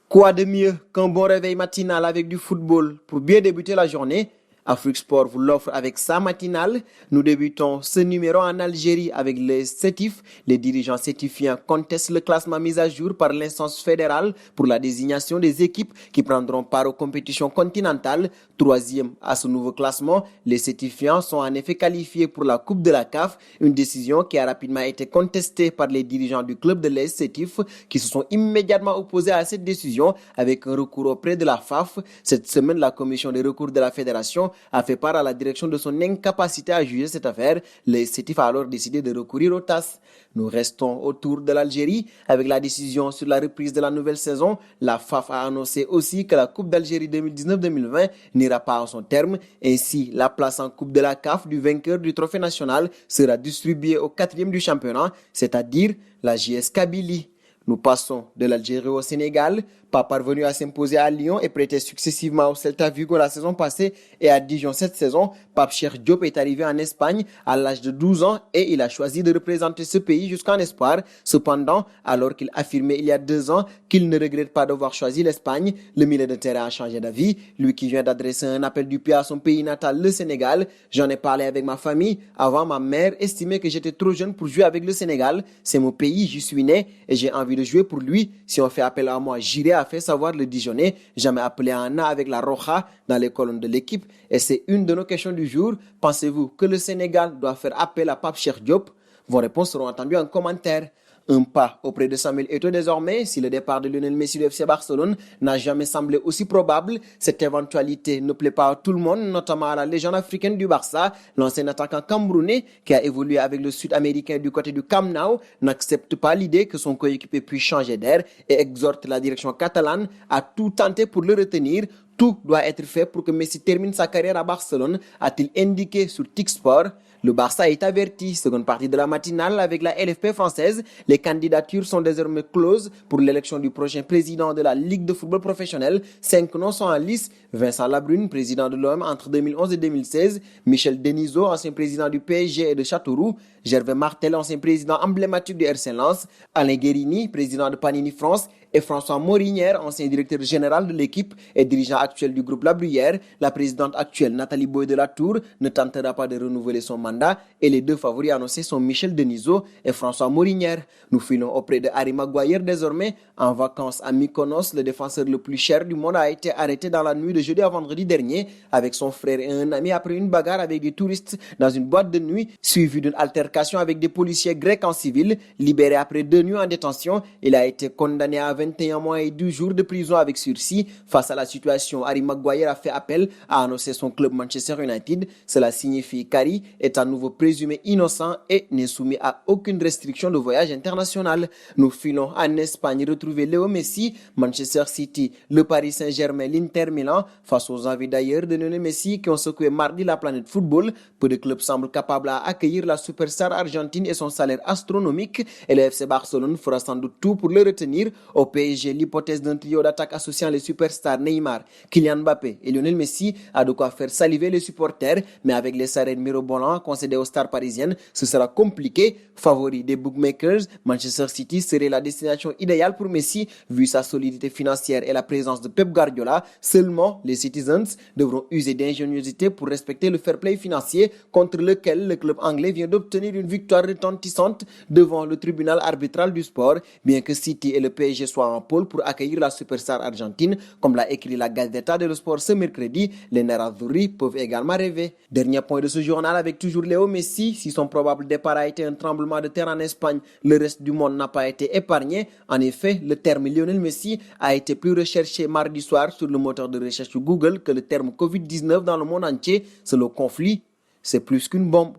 Quoi de mieux qu'un bon réveil matinal avec du football pour bien débuter la journée? Afrique Sport vous l'offre avec sa matinale. Nous débutons ce numéro en Algérie avec les sétifs. Les dirigeants sétifiens contestent le classement mis à jour par l'instance fédérale pour la désignation des équipes qui prendront part aux compétitions continentales. Troisième à ce nouveau classement, les sétifiens sont en effet qualifiés pour la Coupe de la CAF, une décision qui a rapidement été contestée par les dirigeants du club de l'Est sétif qui se sont immédiatement opposés à cette décision avec un recours auprès de la FAF. Cette semaine, la commission des recours de la fédération a fait part à la direction de son incapacité à juger cette affaire. Le SCTIF a alors décidé de recourir au TAS. Nous restons autour de l'Algérie avec la décision sur la reprise de la nouvelle saison. La FAF a annoncé aussi que la Coupe d'Algérie 2019-2020 n'ira pas à son terme. Ainsi, la place en Coupe de la CAF du vainqueur du trophée national sera distribuée au quatrième du championnat, c'est-à-dire la JS Kabylie. Nous passons de l'Algérie au Sénégal, pas parvenu à s'imposer à Lyon et prêté successivement au Celta Vigo la saison passée et à Dijon cette saison. Pape Cheikh Diop est arrivé en Espagne à l'âge de 12 ans et il a choisi de représenter ce pays jusqu'en espoir. Cependant, alors qu'il affirmait il y a 2 ans qu'il ne regrette pas d'avoir choisi l'Espagne, le milieu de terrain a changé d'avis. Lui qui vient d'adresser un appel du pied à son pays natal, le Sénégal. J'en ai parlé avec ma famille. Avant, ma mère estimait que j'étais trop jeune pour jouer avec le Sénégal. C'est mon pays, j'y suis né et j'ai envie de jouer pour lui. Si on fait appel à moi, j'irai, a fait savoir le Dijonais. Jamais appelé à Anna avec la Roja dans les colonnes de l'équipe. Et c'est une de nos questions du jour. Pensez-vous que le Sénégal doit faire appel à Pape Cheikh Diop? Vos réponses seront entendues en commentaire. Un pas auprès de Samuel Eto'o désormais. Si le départ de Lionel Messi du FC Barcelone n'a jamais semblé aussi probable, cette éventualité ne plaît pas à tout le monde, notamment à la légende africaine du Barça. L'ancien attaquant camerounais, qui a évolué avec le Sud-Américain du côté du Camp Nou, n'accepte pas l'idée que son coéquipier puisse changer d'air et exhorte la direction catalane à tout tenter pour le retenir. Tout doit être fait pour que Messi termine sa carrière à Barcelone, a-t-il indiqué sur TikSport. Le Barça est averti. Seconde partie de la matinale avec la LFP française. Les candidatures sont désormais closes pour l'élection du prochain président de la Ligue de football professionnel. 5 noms sont en lice. Vincent Labrune, président de l'OM entre 2011 et 2016. Michel Denisot, ancien président du PSG et de Châteauroux. Gervais Martel, ancien président emblématique du RC Lens. Alain Guérini, président de Panini France. Et François Morinière, ancien directeur général de l'équipe et dirigeant actuel du groupe La Bruyère. La présidente actuelle, Nathalie Boy de la Tour, ne tentera pas de renouveler son mandat et les deux favoris annoncés sont Michel Denisot et François Morinière. Nous filons auprès de Harry Maguire désormais. En vacances à Mykonos, le défenseur le plus cher du monde a été arrêté dans la nuit de jeudi à vendredi dernier avec son frère et un ami après une bagarre avec des touristes dans une boîte de nuit suivie d'une altercation avec des policiers grecs en civil. Libéré après 2 nuits en détention, il a été condamné à 21 mois et 12 jours de prison avec sursis. Face à la situation, Harry Maguire a fait appel à annoncer son club Manchester United. Cela signifie qu'Harry est à nouveau présumé innocent et n'est soumis à aucune restriction de voyage international. Nous filons en Espagne retrouver Léo Messi, Manchester City, le Paris Saint-Germain, l'Inter Milan face aux envies d'ailleurs de Lionel Messi qui ont secoué mardi la planète football. Peu de clubs semblent capables à accueillir la superstar argentine et son salaire astronomique et le FC Barcelone fera sans doute tout pour le retenir. Au PSG, l'hypothèse d'un trio d'attaque associant les superstars Neymar, Kylian Mbappé et Lionel Messi a de quoi faire saliver les supporters, mais avec les salaires mirobolants concédés aux stars parisiennes, ce sera compliqué. Favori des bookmakers, Manchester City serait la destination idéale pour Messi vu sa solidité financière et la présence de Pep Guardiola. Seulement, les Citizens devront user d'ingéniosité pour respecter le fair play financier contre lequel le club anglais vient d'obtenir une victoire retentissante devant le tribunal arbitral du sport, bien que City et le PSG soient en pôle pour accueillir la superstar argentine, comme l'a écrit la Gazzetta dello Sport ce mercredi. Les Nerazzurri peuvent également rêver. Dernier point de ce journal avec toujours Léo Messi. Si son probable départ a été un tremblement de terre en Espagne, le reste du monde n'a pas été épargné. En effet, le terme Lionel Messi a été plus recherché mardi soir sur le moteur de recherche Google que le terme Covid-19 dans le monde entier. C'est le conflit. C'est plus qu'une bombe.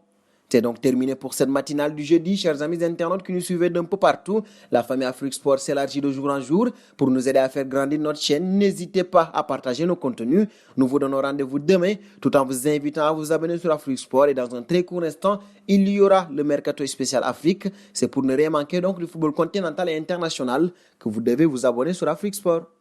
C'est donc terminé pour cette matinale du jeudi, chers amis internautes qui nous suivez d'un peu partout. La famille Afrique Sport s'élargit de jour en jour. Pour nous aider à faire grandir notre chaîne, n'hésitez pas à partager nos contenus. Nous vous donnons rendez-vous demain, tout en vous invitant à vous abonner sur Afrique Sport. Et dans un très court instant, il y aura le Mercato spécial Afrique. C'est pour ne rien manquer donc du football continental et international que vous devez vous abonner sur Afrique Sport.